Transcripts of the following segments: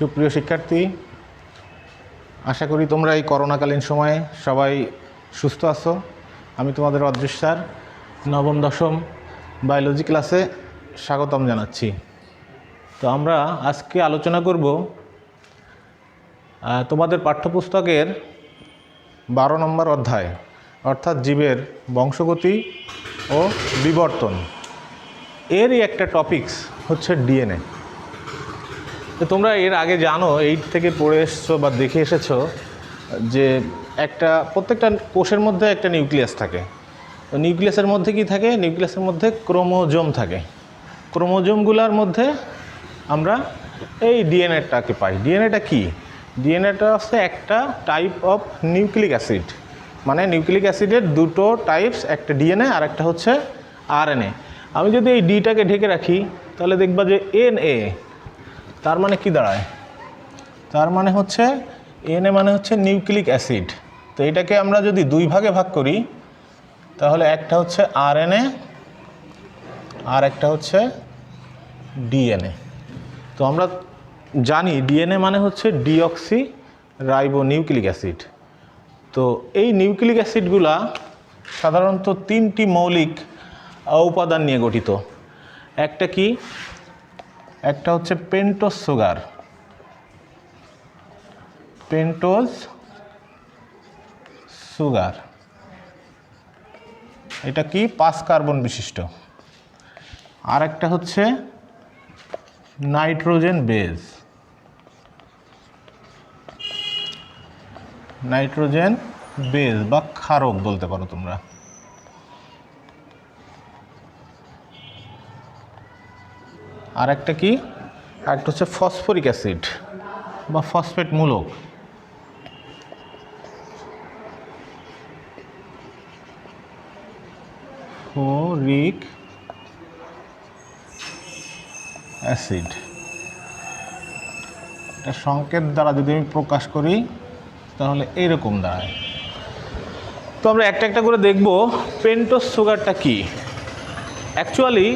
সুপ্রিয় শিক্ষার্থী, আশা করি তোমরা এই করোনাকালীন সময়ে সবাই সুস্থ আছো। আমি তোমাদের অদৃশ স্যার নবম দশম বায়োলজি ক্লাসে স্বাগতম জানাচ্ছি। তো আমরা আজকে আলোচনা করব তোমাদের পাঠ্যপুস্তকের 12 নম্বর অধ্যায় অর্থাৎ জীবের বংশগতি ও বিবর্তন এরই একটা টপিকস হচ্ছে ডিএনএ। তো তোমরা এর আগে জানো, 8 থেকে পড়ে এসছো বা দেখে এসেছো যে প্রত্যেকটা কোষের মধ্যে একটা নিউক্লিয়াস থাকে। তো নিউক্লিয়াসের মধ্যে কি থাকে? নিউক্লিয়াসের মধ্যে ক্রোমোজোম থাকে। ক্রোমোজোমগুলোর মধ্যে আমরা এই ডিএনএটাকে পাই। ডিএনএটা কি? ডিএনএটা হচ্ছে একটা টাইপ অফ নিউক্লিক অ্যাসিড, মানে নিউক্লিক অ্যাসিডের দুটো টাইপস, একটা ডিএনএ আর একটা হচ্ছে আরএনএ। আমি যদি এই ডিটাকে ঢেকে রাখি তাহলে দেখবা যে এনএ, তার মানে কি দাঁড়ায়? তার মানে হচ্ছে এনএ মানে হচ্ছে নিউক্লিক অ্যাসিড। তো এটাকে আমরা যদি দুই ভাগে ভাগ করি তাহলে একটা হচ্ছে আরএনএ আর একটা হচ্ছে ডিএনএ। তো আমরা জানি ডিএনএ মানে হচ্ছে ডিঅক্সি রাইবো নিউক্লিক অ্যাসিড। তো এই নিউক্লিক অ্যাসিডগুলা সাধারণত 3টি মৌলিক উপাদান নিয়ে গঠিত। একটা কি? একটা হচ্ছে পেন্টোজ সুগার, পেন্টোজ সুগার, এটা কি 5 কার্বন বিশিষ্ট। আর একটা হচ্ছে নাইট্রোজেন বেজ, নাইট্রোজেন বেজ বা ক্ষারক বলতে পারো তোমরা। আর একটা কি? একটা হচ্ছে ফসফরিক অ্যাসিড বা ফসফেট মূলক। ফসফরিক অ্যাসিড, এটা সংকেত দ্বারা যদি আমি প্রকাশ করি তাহলে এইরকম দাঁড়ায়। তো আমরা একটা একটা করে দেখব পেন্টোজ সুগারটা কি। অ্যাকচুয়ালি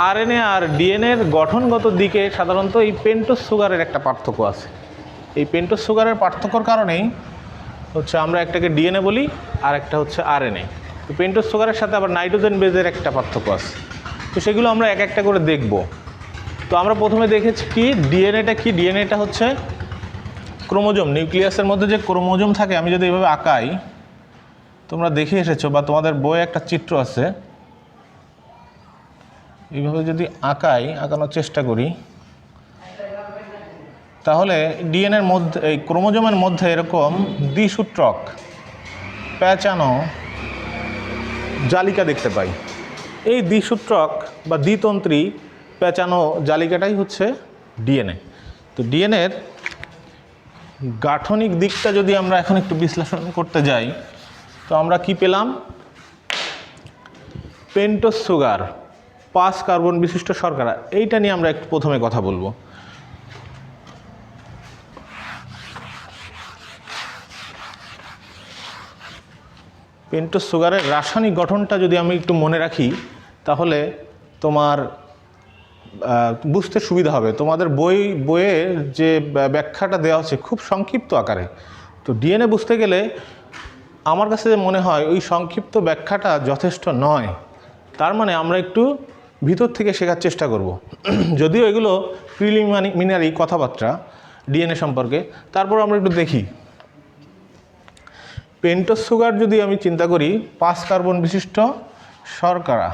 আরএনএ আর ডিএনএর গঠনগত দিকে সাধারণত এই পেন্টোজ সুগারের একটা পার্থক্য আছে। এই পেন্টোজ সুগারের পার্থক্যর কারণেই হচ্ছে আমরা একটাকে ডিএনএ বলি আর একটা হচ্ছে আরএনএ। তো পেন্টোজ সুগারের সাথে আবার নাইট্রোজেন বেজের একটা পার্থক্য আছে। তো সেগুলো আমরা এক একটা করে দেখব। তো আমরা প্রথমে দেখেছি কি ডিএনএটা কি? ডিএনএটা হচ্ছে ক্রোমোজোম, নিউক্লিয়াসের মধ্যে যে ক্রোমোজোম থাকে। আমি যদি এইভাবে আঁকাই, তোমরা দেখে এসেছো বা তোমাদের বইয়ে একটা চিত্র আছে, এইভাবে যদি আঁকানোর চেষ্টা করি তাহলে ডিএনএর মধ্যে, এই ক্রোমোজোমের মধ্যে এরকম দ্বিসূত্রক প্যাঁচানো জালিকা দেখতে পাই। এই দ্বিসূত্রক বা দ্বিতন্ত্রী প্যাঁচানো জালিকাটাই হচ্ছে ডিএনএ। তো ডিএনএর গাঠনিক দিকটা যদি আমরা এখন একটু বিশ্লেষণ করতে যাই তো আমরা কি পেলাম? পেন্টোজ সুগার, 5 কার্বন বিশিষ্ট শর্করা, এইটা নিয়ে আমরা একটু প্রথমে কথা বলবো। পেন্টোজ সুগারের রাসায়নিক গঠনটা যদি আমি একটু মনে রাখি তাহলে তোমার বুঝতে সুবিধা হবে। তোমাদের বইয়ে যে ব্যাখ্যাটা দেওয়া হচ্ছে খুব সংক্ষিপ্ত আকারে। তো ডিএনএ বুঝতে গেলে আমার কাছে মনে হয় ওই সংক্ষিপ্ত ব্যাখ্যাটা যথেষ্ট নয়। তার মানে আমরা একটু ভিতর থেকে শেখার চেষ্টা করব। যদিও এগুলো প্রিলিমিনারি কথাবার্তা ডিএনএ সম্পর্কে, তারপর আমরা একটু দেখি। পেন্টোজ সুগার যদি আমি চিন্তা করি 5 কার্বন বিশিষ্ট শর্করা,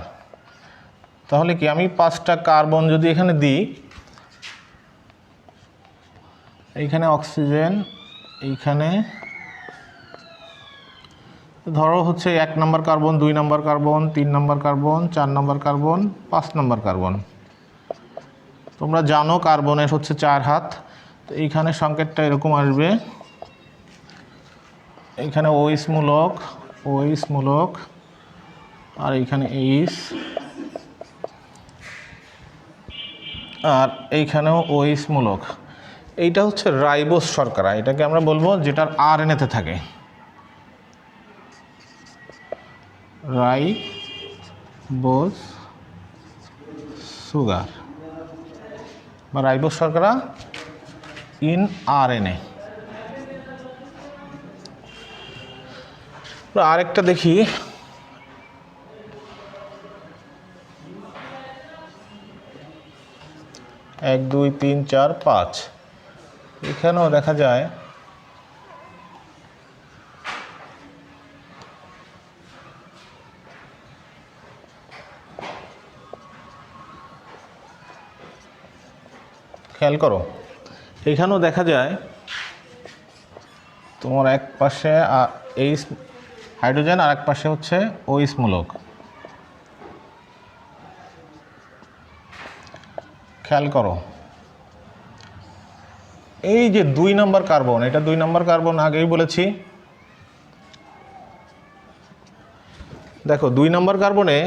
তাহলে কি আমি 5টা কার্বন যদি এখানে দিই, এইখানে অক্সিজেন, এইখানে ধরো হচ্ছে 1 নম্বর কার্বন, 2 নম্বর কার্বন, 3 নম্বর কার্বন, 4 নম্বর কার্বন, 5 নম্বর কার্বন। তোমরা জানো কার্বনের হচ্ছে 4 হাত। তো এইখানে সংকেতটা এরকম আসবে, এইখানে ওইস মূলক আর এইখানে এইস, আর এইখানেও ওইস মূলক। এইটা হচ্ছে রাইবোজ শর্করা, এটাকে আমরা বলবো যেটার আরএনএতে থাকে, রাইবোজ সুগার বা রাইবোজ শর্করা ইন আরএনএ। আরেকটা দেখি, 1 2 3 4 5, এখানেও দেখা যায় খেয়াল করো, এখানেও দেখা যায় তোমার এক পাশে এইচ হাইড্রোজেন আর এক পাশে হচ্ছে ওইস মূলক। খেয়াল করো, এই যে 2 নম্বর কার্বন, এটা 2 নম্বর কার্বন, আগেই বলেছি। দেখো 2 নম্বর কার্বনে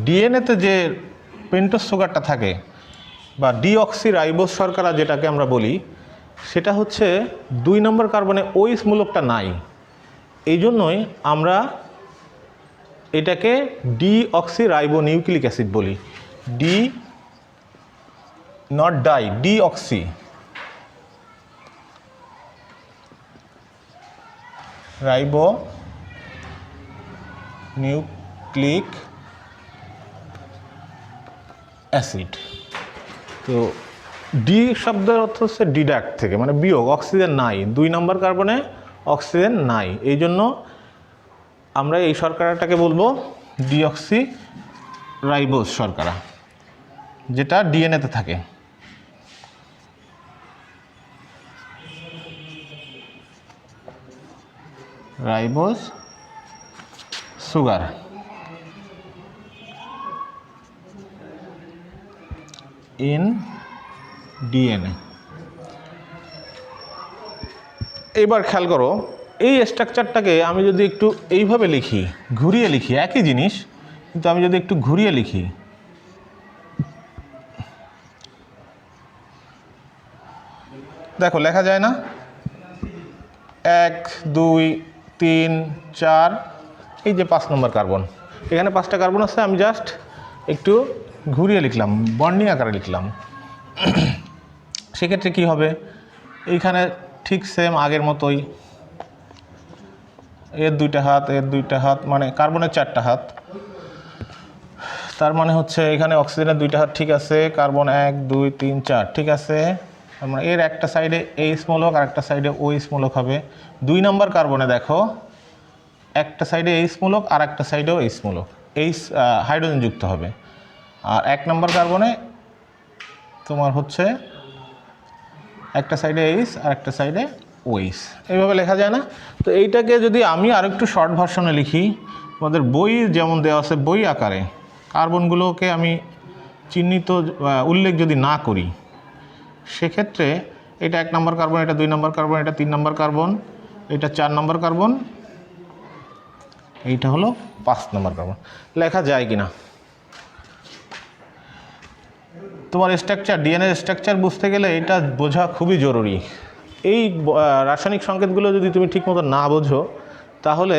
ডিএনএতে যে পেন্টোজ সুগারটা থাকে বা ডিঅক্সি রাইবোজ শর্করা যেটাকে আমরা বলি, সেটা হচ্ছে 2 নম্বর কার্বনে ওইস মূলকটা নাই। এই জন্যই আমরা এটাকে ডিঅক্সি রাইবো নিউক্লিক অ্যাসিড বলি। D not die, deoxyribonucleic acid. তো ডি শব্দের অর্থ হচ্ছে ডিডাক্ট থেকে, মানে বিয়োগ, অক্সিজেন নাই, 2 নম্বর কার্বনে অক্সিজেন নাই, এই জন্য আমরা এই শর্করাটাকে বলবো ডিঅক্সি রাইবোজ শর্করা, যেটা ডিএনএতে থাকে। Ribose sugar in DNA. এবার খেয়াল করো, এই স্ট্রাকচারটাকে আমি যদি একটু এইভাবে লিখি, ঘুরিয়ে লিখি, একই জিনিস কিন্তু আমি যদি একটু ঘুরিয়ে লিখি, দেখো লেখা যায় না, 1 2 3 4, এই যে 5 নম্বর কার্বন, এখানে 5টা কার্বন আছে, আমি জাস্ট একটু ঘুরিয়ে লিখলাম, বন্ডিং আকারে লিখলাম। সেক্ষেত্রে কি হবে, এইখানে ঠিক সেম আগের মতোই, এর 2টা হাত, এর 2টা হাত, মানে কার্বনের 4টা হাত। তার মানে হচ্ছে এখানে অক্সিজেনের 2টা হাত ঠিক আছে, কার্বন 1 2 3 4 ঠিক আছে। আমরা এর একটা সাইডে এইচ মূলক আর একটা সাইডে ওইচ মূলক হবে। 2 নম্বর কার্বনে দেখো একটা সাইডে এইচ মূলক আর একটা সাইডেও এইচ মূলক, এইচ হাইড্রোজেন যুক্ত হবে। আর 1 নম্বর কার্বনে তোমার হচ্ছে একটা সাইডে এইচ আর একটা সাইডে ওইচ, এইভাবে লেখা যায় না। তো এইটাকে যদি আমি আরেকটু শর্ট ভার্সনে লিখি, আমাদের বই যেমন দেওয়া আছে বই আকারে, কার্বনগুলোকে আমি চিহ্নিত উল্লেখ যদি না করি, সেক্ষেত্রে এটা 1 নম্বর কার্বন, এটা 2 নম্বর কার্বন, এটা 3 নম্বর কার্বন, এটা 4 নম্বর কার্বন, এইটা হলো 5 নম্বর কার্বন। লেখা যায় কিনা, তোমার স্ট্রাকচার, ডিএনএর স্ট্রাকচার বুঝতে গেলে এটা বোঝা খুবই জরুরি। এই রাসায়নিক সংকেতগুলো যদি তুমি ঠিকমতো না বোঝো, তাহলে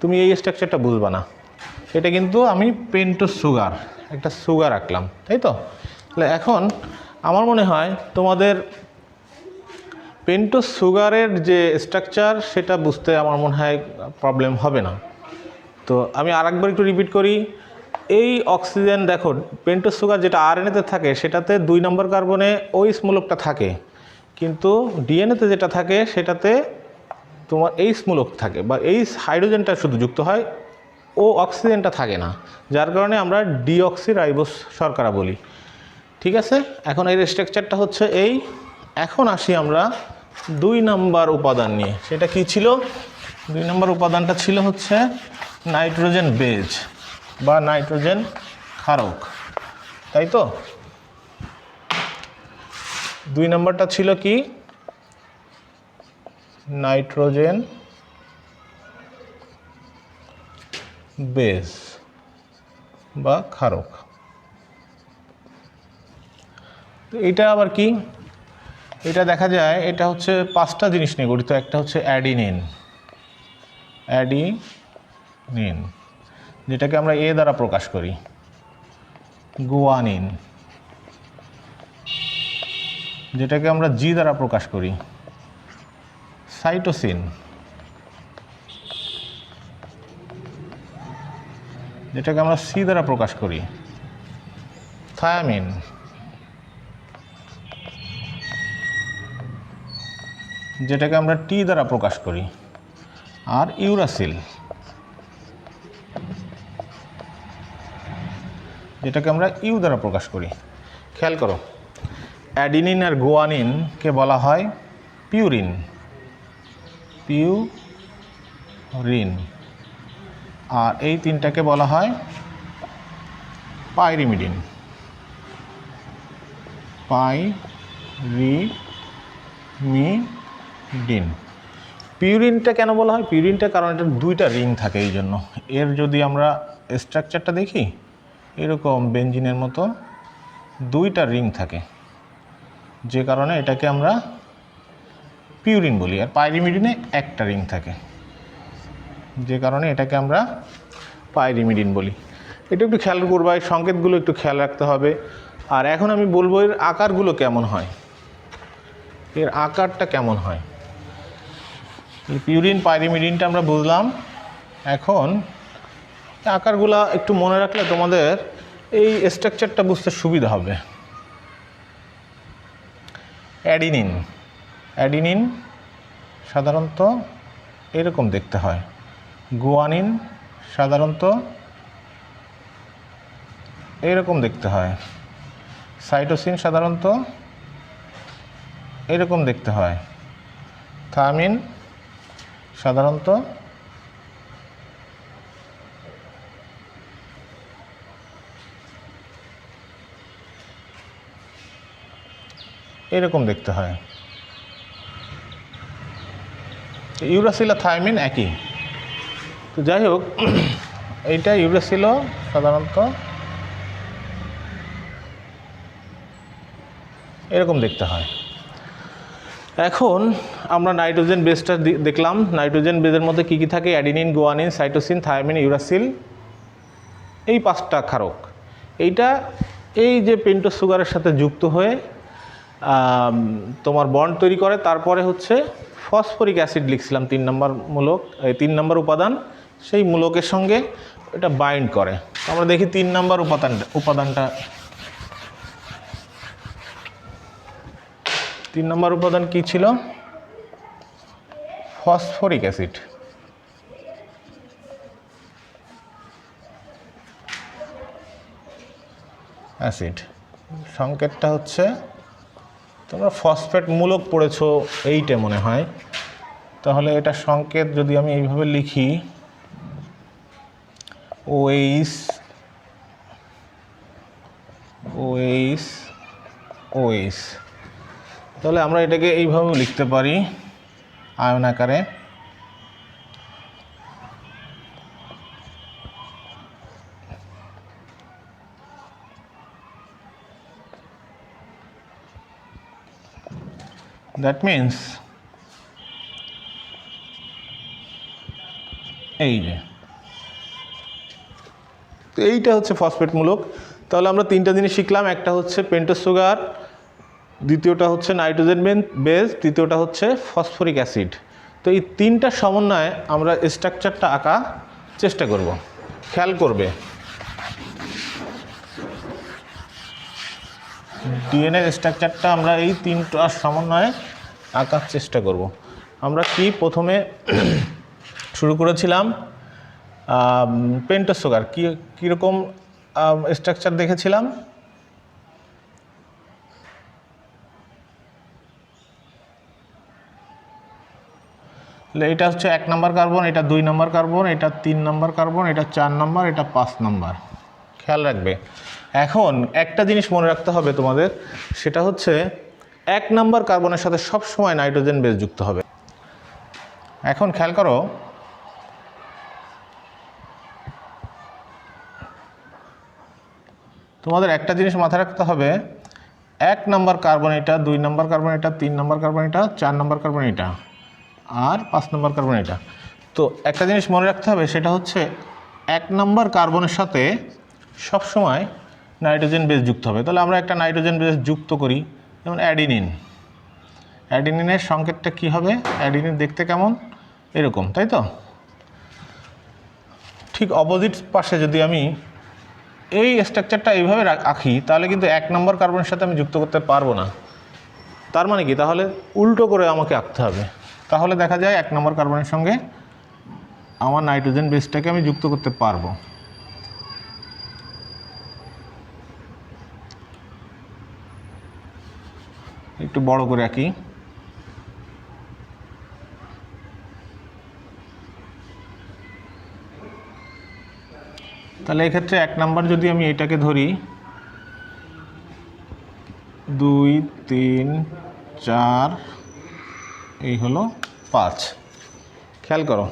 তুমি এই স্ট্রাকচারটা বুঝবা না। এটা কিন্তু আমি পেন্টোজ সুগার, একটা সুগার আঁকলাম, তাই তো? তাহলে এখন আমার মনে হয় তোমাদের পেন্টোজ সুগারের যে স্ট্রাকচার, সেটা বুঝতে আমার মনে হয় প্রবলেম হবে না। তো আমি আরেকবার একটু রিপিট করি, এই অক্সিজেন দেখো, পেন্টোজ সুগার যেটা আরএনএতে থাকে সেটাতে 2 নম্বর কার্বনে ওইচ মূলকটা থাকে, কিন্তু ডিএনএতে যেটা থাকে সেটাতে তোমার এইচ মূলক থাকে, বা এইচ হাইড্রোজেনটা শুধু যুক্ত হয়, ও অক্সিজেনটা থাকে না, যার কারণে আমরা ডিঅক্সি রাইবোজ শর্করা বলি। ঠিক আছে, এখন এর স্ট্রাকচারটা হচ্ছে এই। এখন আসি আমরা 2 নম্বর উপাদান নিয়ে। সেটা কি ছিল? 2 নম্বর উপাদানটা ছিল হচ্ছে নাইট্রোজেন বেজ বা নাইট্রোজেন ক্ষারক, তাই তো? 2 নম্বরটা ছিল কি? নাইট্রোজেন বেজ বা ক্ষারক। এটা আবার কি? এটা দেখা যায় এটা হচ্ছে 5টা জিনিস নিয়ে গঠিত। একটা হচ্ছে অ্যাডিনিন, যেটাকে আমরা এ দ্বারা প্রকাশ করি, গুয়ানিন, যেটাকে আমরা জি দ্বারা প্রকাশ করি, সাইটোসিন যেটাকে আমরা সি দ্বারা প্রকাশ করি, থায়ামিন যেটাকে আমরা টি দ্বারা প্রকাশ করি, আর ইউরাসিল যেটাকে আমরা ইউ দ্বারা প্রকাশ করি। খেয়াল করো, অ্যাডিনিন আর গুয়ানিনকে বলা হয় পিউরিন, পিউরিন, আর এই তিনটাকে বলা হয় পাইরিমিডিন, পাইরিমিডিন। পিউরিনটা কেন বলা হয়? পিউরিনটা কারণ এটা দুইটা রিং থাকে, এই জন্য। এর যদি আমরা স্ট্রাকচারটা দেখি, এরকম বেঞ্জিনের মতো দুইটা রিং থাকে, যে কারণে এটাকে আমরা পিউরিন বলি। আর পাইরিমিডিনে একটা রিং থাকে, যে কারণে এটাকে আমরা পাইরিমিডিন বলি। এটা একটু খেয়াল করবা, এই সংকেতগুলো একটু খেয়াল রাখতে হবে। আর এখন আমি বলবো এর আকারগুলো কেমন হয়, এর আকারটা কেমন হয়। পিউরিন পাইরিমিডিনটা আমরা বুঝলাম, এখন আকারগুলো একটু মনে রাখলে তোমাদের এই স্ট্রাকচারটা বুঝতে সুবিধা হবে। অ্যাডিনিন, অ্যাডিনিন সাধারণত এরকম দেখতে হয়, গুয়ানিন সাধারণত এরকম দেখতে হয়, সাইটোসিন সাধারণত এরকম দেখতে হয়, থায়ামিন সাধারণত এরকম দেখতে হয়। ইউরাসিল আর থায়ামিন একই। তো যাই হোক, এইটা ইউরাসিলও সাধারণত এরকম দেখতে হয়। এখন আমরা নাইট্রোজেন বেসটা দেখলাম। নাইট্রোজেন বেসের মধ্যে কী কী থাকে? Adenine, guanine, cytosine, thymine, uracil, এই 5টা ক্ষারক। এইটা এই যে পেন্টোজ সুগারের সাথে যুক্ত হয়ে তোমার বন্ড তৈরি করে। তারপরে হচ্ছে ফসফরিক অ্যাসিড লিখছিলাম 3 নম্বর মূলক, 3 নম্বর উপাদান, সেই মূলকের সঙ্গে এটা বাইন্ড করে। আমরা দেখি 3 নম্বর উপাদানটা 3 নম্বর উপাদান কি ছিল? Phosphoric acid. সংকেতটা হচ্ছে, তোমরা ফসফেট মূলক পড়েছো 8-এ মনে হয়, তাহলে এটা সংকেত যদি আমি এইভাবে লিখি, OH OH OH, তাহলে আমরা এটাকে এইভাবেও লিখতে পারি আয়ন আকারে। দ্যাট মিন্স এই যে, তো এইটা হচ্ছে ফসফেট মূলক। তাহলে আমরা 3টা জিনিস শিখলাম। একটা হচ্ছে পেন্টোজ সুগার, দ্বিতীয়টা হচ্ছে নাইট্রোজেন বেস, তৃতীয়টা হচ্ছে ফসফরিক অ্যাসিড। তো এই 3টার সমন্বয়ে আমরা স্ট্রাকচারটা আঁকা চেষ্টা করব। খেয়াল করবে, ডিএনএর স্ট্রাকচারটা আমরা এই 3টার সমন্বয়ে আঁকার চেষ্টা করব। আমরা কি প্রথমে শুরু করেছিলাম পেন্টোজ সুগার, কীরকম স্ট্রাকচার দেখেছিলাম? এটা হচ্ছে 1 নম্বর কার্বন, এটা 2 নম্বর কার্বন, এটা 3 নম্বর কার্বন, এটা 4 নম্বর, এটা 5 নম্বর। খেয়াল রাখবে। এখন একটা জিনিস মনে রাখতে হবে তোমাদের, সেটা হচ্ছে 1 নম্বর কার্বনের সাথে সবসময় নাইট্রোজেন বেস যুক্ত হবে। এখন খেয়াল করো, তোমাদের একটা জিনিস মাথায় রাখতে হবে, 1 নম্বর কার্বন এটা, 2 নম্বর কার্বন এটা, 3 নম্বর কার্বন এটা, 4 নম্বর কার্বন এটা, আর 5 নম্বর কার্বন এটা। তো একটা জিনিস মনে রাখতে হবে, সেটা হচ্ছে 1 নম্বর কার্বনের সাথে সবসময় নাইট্রোজেন বেস যুক্ত হবে। তাহলে আমরা একটা নাইট্রোজেন বেস যুক্ত করি, যেমন অ্যাডিনিন। অ্যাডিনিনের সংকেতটা কি হবে? অ্যাডিনিন দেখতে কেমন? এরকম, তাই তো? ঠিক অপোজিট পাশে যদি আমি এই স্ট্রাকচারটা এইভাবে আঁকি তাহলে কিন্তু 1 নম্বর কার্বনের সাথে আমি যুক্ত করতে পারবো না। তার মানে কি? তাহলে উল্টো করে আমাকে আঁকতে হবে। তাহলে দেখা যায় 1 নম্বর কার্বনের সঙ্গে আমার নাইট্রোজেন বেসটাকে আমি যুক্ত করতে পারবো। একটু বড় করে আঁকি। তাহলে এক্ষেত্রে 1 নাম্বার যদি আমি এটাকে ধরি 2 3 4 এই হলো 5। খেয়াল করো,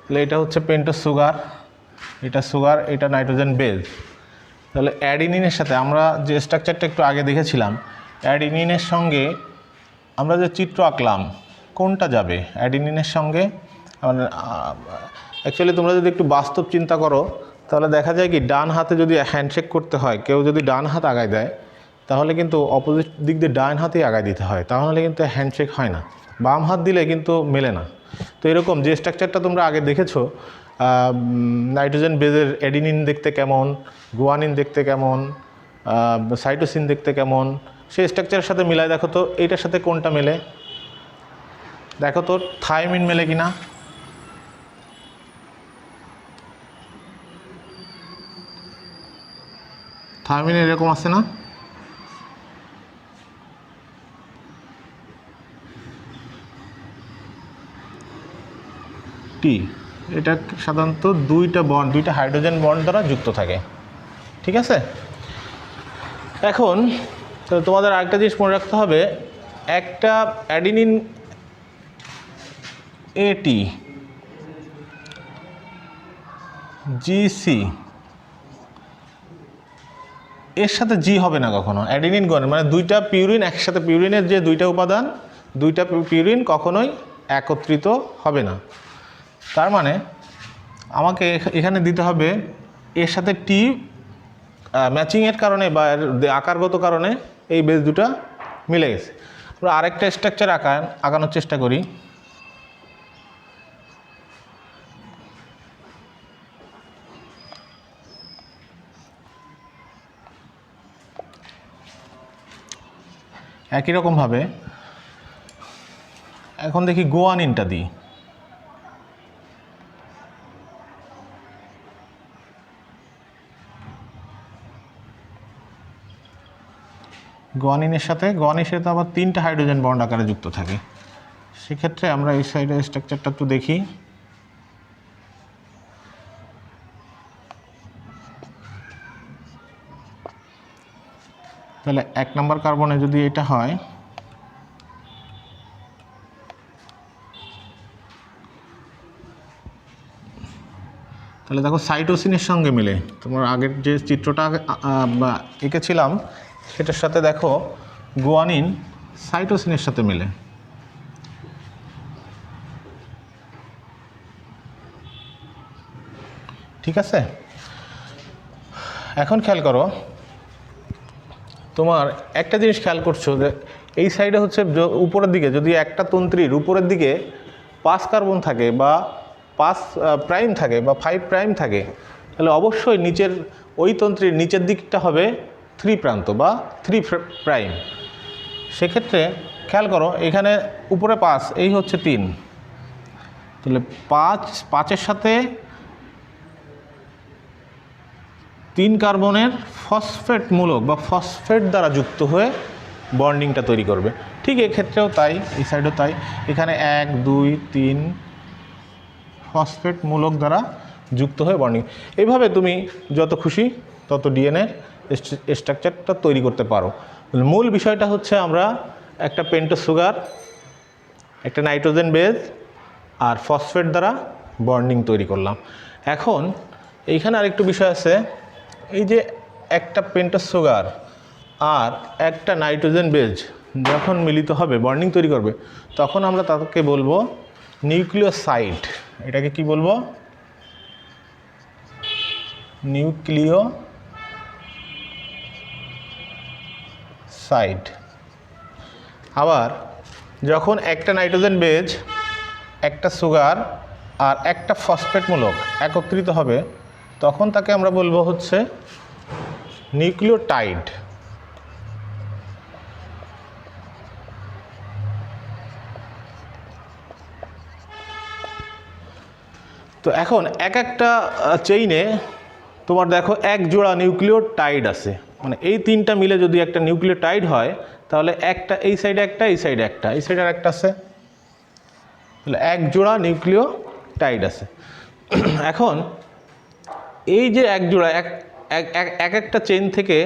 তাহলে এটা হচ্ছে পেন্টোজ সুগার, এটা সুগার, এটা নাইট্রোজেন বেস। তাহলে অ্যাডিনিনের সাথে আমরা যে স্ট্রাকচারটা একটু আগে দেখেছিলাম, অ্যাডিনিনের সঙ্গে আমরা যে চিত্র আঁকলাম কোনটা যাবে অ্যাডিনিনের সঙ্গে? অ্যাকচুয়ালি তোমরা যদি একটু বাস্তব চিন্তা করো তাহলে দেখা যায় কি, ডান হাতে যদি হ্যান্ডশেক করতে হয়, কেউ যদি ডান হাত আগায় দেয় তাহলে কিন্তু অপোজিট দিক দিয়ে ডান হাতেই আগায় দিতে হয়, তাহলে কিন্তু হ্যান্ডশেক হয় না। বাম হাত দিলে কিন্তু মেলে না। তো এরকম যে স্ট্রাকচারটা তোমরা আগে দেখেছো, নাইট্রোজেন বেজের অ্যাডিনিন দেখতে কেমন, গুয়ানিন দেখতে কেমন, সাইটোসিন দেখতে কেমন, সেই স্ট্রাকচারের সাথে মিলায় দেখো তো এইটার সাথে কোনটা মেলে। দেখো তো থাইমিন মেলে কিনা। থাইমিন এরকম আছে না? টি, এটা সাধারণত দুইটা হাইড্রোজেন বন্ড দ্বারা যুক্ত থাকে। ঠিক আছে? এখন তো তোমাদের আরেকটা জিনিস মনে রাখতে হবে, একটা অ্যাডিনিন এটি জিসি এর সাথে জি হবে না কখনো। অ্যাডিনিন গণের মানে দুইটা পিউরিন একসাথে, পিউরিনের যে দুইটা উপাদান, দুইটা পিউরিন কখনোই একত্রিত হবে না। তার মানে আমাকে এখানে দিতে হবে এর সাথে টি, ম্যাচিংয়ের কারণে বা আকারগত কারণে এই বেস দুটা মিলে গেছে। আমরা আরেকটা স্ট্রাকচার আঁকানোর চেষ্টা করি। একই রকমভাবে এখন দেখি গুয়ানিনটা দিই। গুয়ানিনের সাথে আবার 3টা হাইড্রোজেন বন্ড আকারে যুক্ত থাকে। সেক্ষেত্রে আমরা এই সাইডের স্ট্রাকচারটা একটু দেখি। তাহলে 1 নম্বর কার্বনে যদি এটা হয়, তাহলে দেখো সাইটোসিনের সঙ্গে মিলে, তোমার আগের যে চিত্রটা এঁকেছিলাম সেটার সাথে দেখো গুয়ানিন সাইটোসিনের সাথে মিলে। ঠিক আছে? এখন খেয়াল করো, তোমার একটা জিনিস খেয়াল করছো যে এই সাইডে হচ্ছে উপরের দিকে যদি একটা তন্ত্রীর উপরের দিকে 5 কার্বন থাকে বা 5 প্রাইম থাকে বা 5 প্রাইম থাকে, তাহলে অবশ্যই নিচের ওই তন্ত্রীর নিচের দিকটা হবে 3 প্রান্ত বা 3 প্রাইম। সেক্ষেত্রে খেয়াল করো এখানে উপরে 5, এই হচ্ছে 3, তাহলে 5-5-এর সাথে 3 কার্বনের ফসফেট মূলক বা ফসফেট দ্বারা যুক্ত হয়ে বন্ডিংটা তৈরি করবে। ঠিক এক্ষেত্রেও তাই, এই সাইডেও তাই, এখানে 1 2 3 ফসফেট মূলক দ্বারা যুক্ত হয়ে বন্ডিং। এইভাবে তুমি যত খুশি তত ডিএনএ স্ট্রাকচারটা তৈরি করতে পারো। মূল বিষয়টা হচ্ছে আমরা একটা পেন্টোজ সুগার, একটা নাইট্রোজেন বেস আর ফসফেট দ্বারা বন্ডিং তৈরি করলাম। এখন এইখানে আরেকটু বিষয় আছে, এই যে একটা পেন্টোজ সুগার আর একটা নাইট্রোজেন বেস যখন মিলিত হবে বন্ডিং তৈরি করবে, তখন আমরা তাকে বলবো নিউক্লিওসাইড। এটাকে কি বলবো? নিউক্লিওসাইড। আবার যখন একটা নাইট্রোজেন বেজ, একটা সুগার আর একটা ফসফেট মূলক একত্রিত হবে তখন তাকে আমরা বলবো হচ্ছে নিউক্লিওটাইড। তো এখন এক একটা চেইনে তোমার দেখো এক জোড়া নিউক্লিওটাইড আছে, মানে এই তিনটা মিলে যদি একটা নিউক্লিওটাইড হয় তাহলে একটা এই সাইডে একটা, এই সাইডে একটা, এই সাইডে আরেকটা আছে, তাহলে এক জোড়া নিউক্লিওটাইড আছে। এখন এই যে এক জোড়া এক একটা চেইন থেকে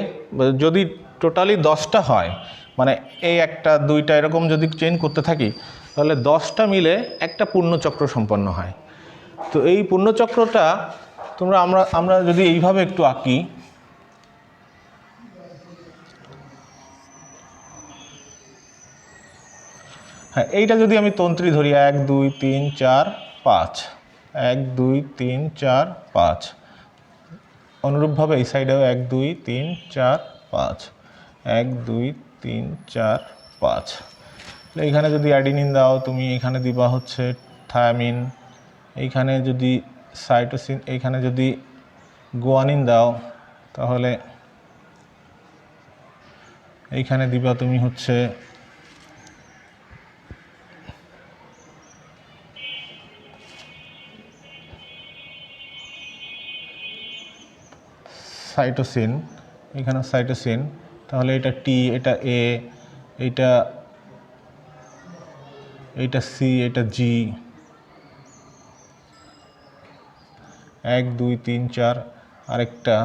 যদি টোটালি 10টা হয়, মানে এই একটা দুইটা এরকম যদি চেইন করতে থাকি তাহলে 10টা মিলে একটা পূর্ণচক্র সম্পন্ন হয়। তো এই পূর্ণচক্রটা আমরা যদি এইভাবে একটু আঁকি, হ্যাঁ এইটা যদি আমি তন্ত্রী ধরি 1 2 3 4 5, 1 2 3 4 5, অনুরূপভাবে এই সাইডেও 1 2 3 4 5, 1 2 3 4 5। এইখানে যদি অ্যাডিনিন দাও তুমি, এখানে দিবা হচ্ছে থায়ামিন, এইখানে যদি সাইটোসিন, এইখানে যদি গুয়ানিন দাও তাহলে এইখানে দিবা তুমি হচ্ছে সাইটোসিন, এখানে সাইটোসিন, তাহলে এটা টি, এটা এ, এইটা সি, এটা জি, 1 2 3 4, আরেকটা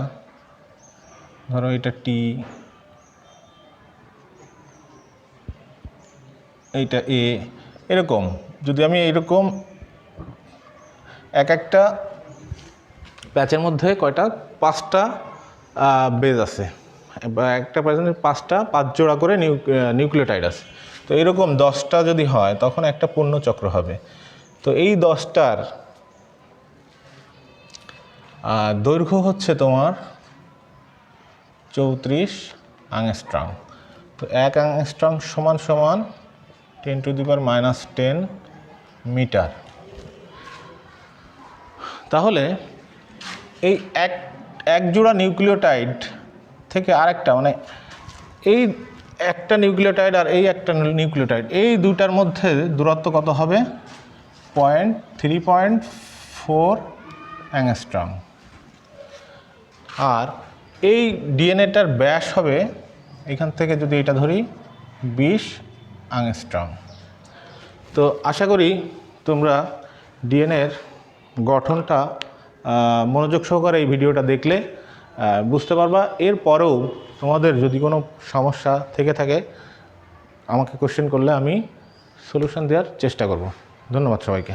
ধরো এটা টি, এইটা এ, এরকম যদি আমি এরকম এক একটা প্যাচের মধ্যে কয়টা 5টা বেজ আছে, একটা প্যাচের 5 জোড়া করে নিউক্লিওটাইড আছে। তো এরকম 10টা যদি হয় তখন একটা পূর্ণচক্র হবে। তো এই 10টার দৈর্ঘ্য হচ্ছে তোমার 34 অ্যাংস্ট্রম। তো 1 অ্যাংস্ট্রম সমান সমান 10⁻⁻10 মিটার। তাহলে এই এক জোড়া নিউক্লিওটাইড থেকে আরেকটা, মানে এই একটা নিউক্লিওটাইড আর এই একটা নিউক্লিওটাইড, এই দুটার মধ্যে দূরত্ব কত হবে? 3.4 অ্যাংস্ট্রম। আর এই ডিএনএটার ব্যাস হবে, এখান থেকে যদি এটা ধরি 20 অ্যাংস্ট্রম। তো আশা করি তোমরা ডিএনএর গঠনটা মনোযোগ সহকারে এই ভিডিওটা দেখলে বুঝতে পারবা। এরপরেও তোমাদের যদি কোনো সমস্যা থেকে থাকে আমাকে কোশ্চেন করলে আমি সলিউশন দেওয়ার চেষ্টা করব। ধন্যবাদ সবাইকে।